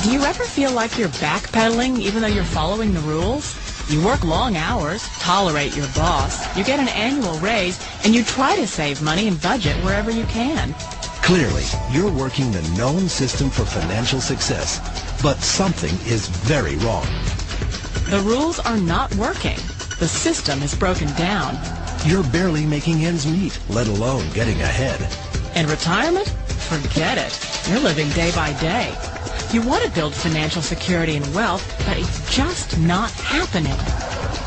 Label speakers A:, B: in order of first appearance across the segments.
A: Do you ever feel like you're backpedaling even though you're following the rules? You work long hours, tolerate your boss, you get an annual raise, and you try to save money and budget wherever you can.
B: Clearly, you're working the known system for financial success, but something is very wrong.
A: The rules are not working. The system is broken down.
B: You're barely making ends meet, let alone getting ahead.
A: And retirement? Forget it. You're living day by day. You want to build financial security and wealth, but it's just not happening.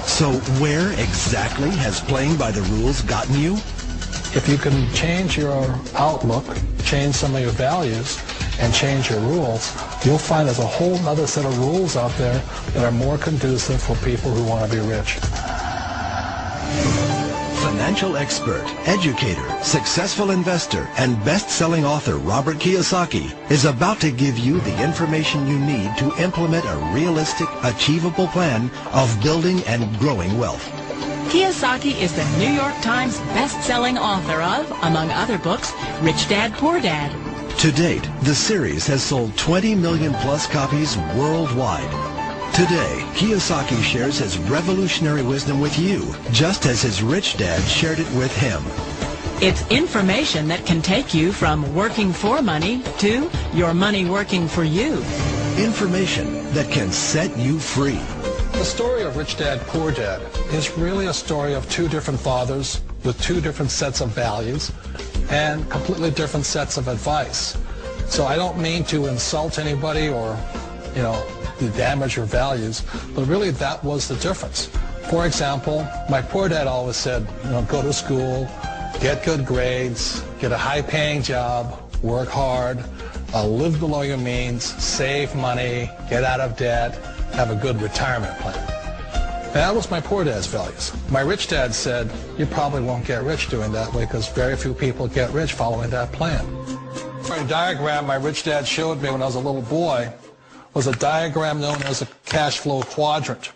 B: So where exactly has playing by the rules gotten you?
C: If you can change your outlook, change some of your values, and change your rules, you'll find there's a whole other set of rules out there that are more conducive for people who want to be rich.
B: Financial expert, educator, successful investor, and best-selling author Robert Kiyosaki is about to give you the information you need to implement a realistic, achievable plan of building and growing wealth.
A: Kiyosaki is the New York Times best-selling author of, among other books, Rich Dad, Poor Dad.
B: To date, the series has sold 20 million plus copies worldwide. Today, Kiyosaki shares his revolutionary wisdom with you, just as his rich dad shared it with him.
A: It's information that can take you from working for money to your money working for you.
B: Information that can set you free.
C: The story of Rich Dad, Poor Dad is really a story of two different fathers with two different sets of values and completely different sets of advice. So I don't mean to insult anybody or, to damage your values, but really that was the difference. For example, my poor dad always said, go to school, get good grades, get a high-paying job, work hard, live below your means, save money, get out of debt, have a good retirement plan. That was my poor dad's values. My rich dad said, you probably won't get rich doing that way because very few people get rich following that plan. A diagram my rich dad showed me when I was a little boy was a diagram known as a cash flow quadrant.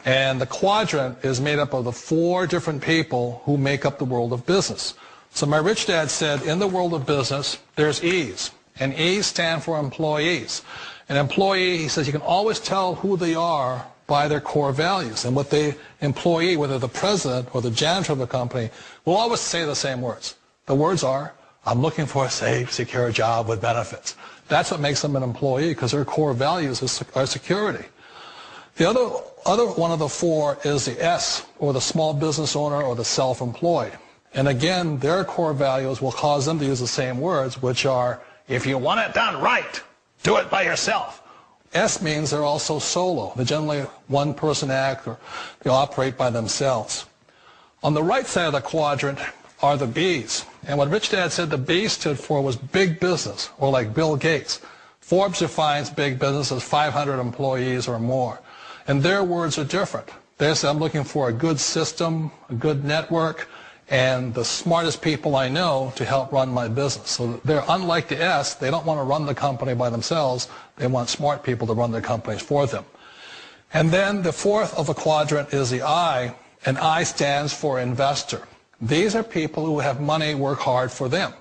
C: And the quadrant is made up of the four different people who make up the world of business. So my rich dad said, in the world of business, there's E's. And E's stand for employees. An employee, he says, you can always tell who they are by their core values. And what the employee, whether the president or the janitor of the company, will always say the same words. The words are, I'm looking for a safe, secure job with benefits. That's what makes them an employee, because their core values are security. The other one of the four is the S, or the small business owner or the self-employed. And again, their core values will cause them to use the same words, which are, if you want it done right, do it by yourself. S means they're also solo. They're generally one-person act, or they operate by themselves. On the right side of the quadrant are the B's. And what Rich Dad said the B stood for was big business, or like Bill Gates. Forbes defines big business as 500 employees or more. And their words are different. They say, I'm looking for a good system, a good network, and the smartest people I know to help run my business. So they're unlike the S. They don't want to run the company by themselves. They want smart people to run their companies for them. And then the fourth of the quadrant is the I, and I stands for investor. These are people who have money work hard for them.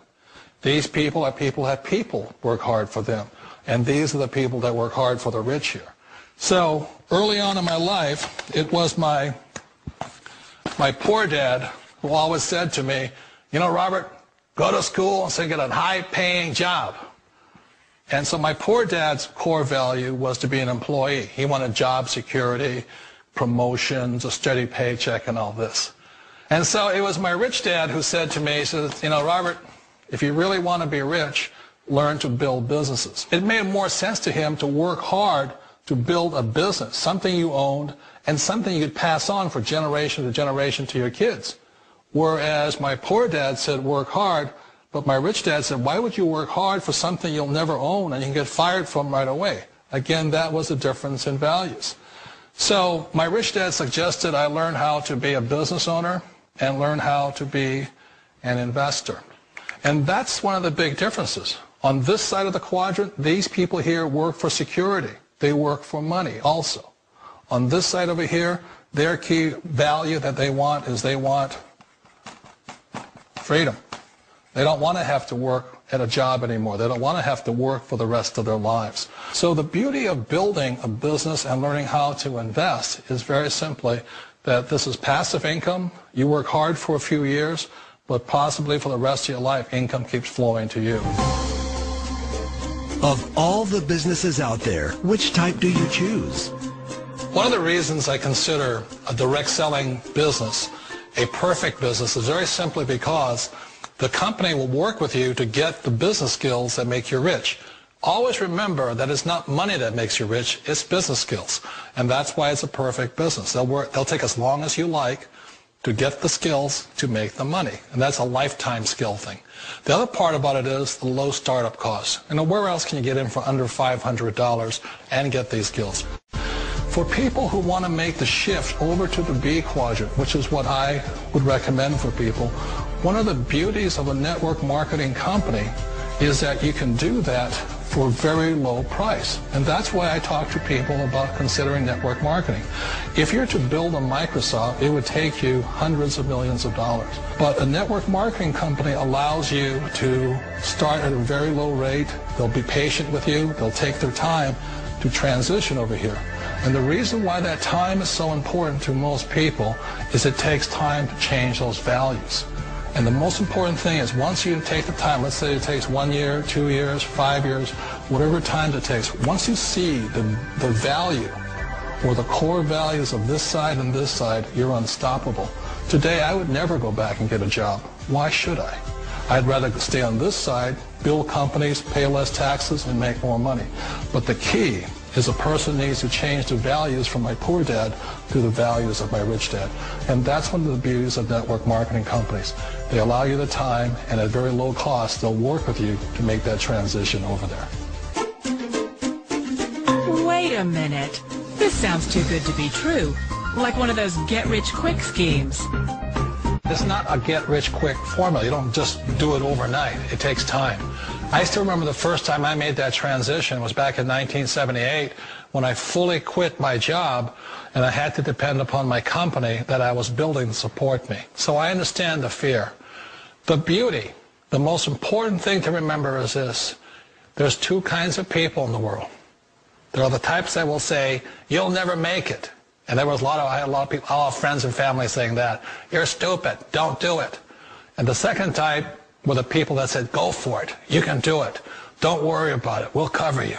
C: These people are people who have people work hard for them. And these are the people that work hard for the rich here. So early on in my life, it was my poor dad who always said to me, Robert, go to school and say get a high-paying job. And so my poor dad's core value was to be an employee. He wanted job security, promotions, a steady paycheck, and all this. And so it was my rich dad who said to me, he says, Robert, if you really want to be rich, learn to build businesses. It made more sense to him to work hard to build a business, something you owned, and something you could pass on for generation to generation to your kids. Whereas my poor dad said work hard, but my rich dad said, why would you work hard for something you'll never own and you can get fired from right away? Again, that was the difference in values. So my rich dad suggested I learn how to be a business owner and learn how to be an investor. And that's one of the big differences. On this side of the quadrant, these people here work for security. They work for money also. On this side over here, their key value that they want is they want freedom. They don't want to have to work at a job anymore. They don't want to have to work for the rest of their lives. So the beauty of building a business and learning how to invest is very simply that this is passive income. You work hard for a few years, but possibly for the rest of your life, income keeps flowing to you.
B: Of all the businesses out there, which type do you choose?
C: One of the reasons I consider a direct selling business a perfect business is very simply because the company will work with you to get the business skills that make you rich. Always remember that it's not money that makes you rich, it's business skills. And that's why it's a perfect business. They'll take as long as you like to get the skills to make the money. And that's a lifetime skill thing. The other part about it is the low startup costs. Where else can you get in for under $500 and get these skills? For people who want to make the shift over to the B quadrant, which is what I would recommend for people, one of the beauties of a network marketing company is that you can do that for a very low price. And that's why I talk to people about considering network marketing. If you're to build a Microsoft, it would take you hundreds of millions of dollars. But a network marketing company allows you to start at a very low rate. They'll be patient with you. They'll take their time to transition over here. And the reason why that time is so important to most people is it takes time to change those values. And the most important thing is once you take the time, let's say it takes 1 year, 2 years, 5 years, whatever time it takes, once you see the value or the core values of this side and this side, you're unstoppable. Today, I would never go back and get a job. Why should I? I'd rather stay on this side, build companies, pay less taxes, and make more money. But the key is a person needs to change the values from my poor dad to the values of my rich dad. And that's one of the beauties of network marketing companies. They allow you the time, and at very low cost, they'll work with you to make that transition over there.
A: Wait a minute. This sounds too good to be true. Like one of those get-rich-quick schemes.
C: It's not a get-rich-quick formula. You don't just do it overnight. It takes time. I still remember the first time I made that transition was back in 1978 when I fully quit my job and I had to depend upon my company that I was building to support me. So I understand the fear. The beauty, the most important thing to remember is this. There's two kinds of people in the world. There are the types that will say, you'll never make it. And I had a lot of people, all friends and family saying that. You're stupid, don't do it. And the second type were the people that said, go for it, you can do it. Don't worry about it, we'll cover you.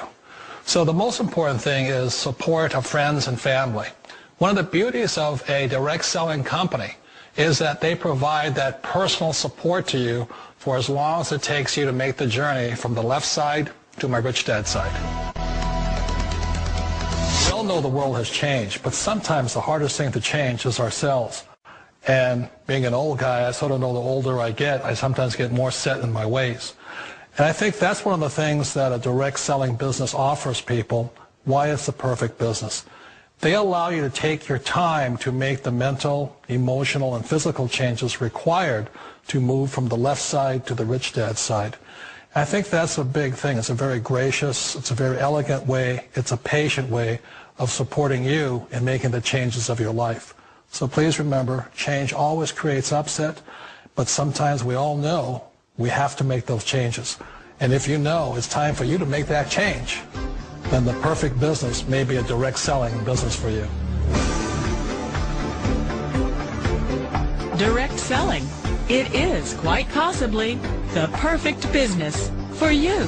C: So the most important thing is support of friends and family. One of the beauties of a direct selling company is that they provide that personal support to you for as long as it takes you to make the journey from the left side to my rich dad side. We all know the world has changed, but sometimes the hardest thing to change is ourselves. And being an old guy, I sort of know the older I get, I sometimes get more set in my ways. And I think that's one of the things that a direct selling business offers people, why it's the perfect business. They allow you to take your time to make the mental, emotional, and physical changes required to move from the left side to the rich dad side. I think that's a big thing. It's a very gracious, it's a very elegant way, it's a patient way of supporting you in making the changes of your life. So please remember, change always creates upset, but sometimes we all know we have to make those changes. And if you know it's time for you to make that change, then the perfect business may be a direct selling business for you.
A: Direct selling. It is quite possibly the perfect business for you.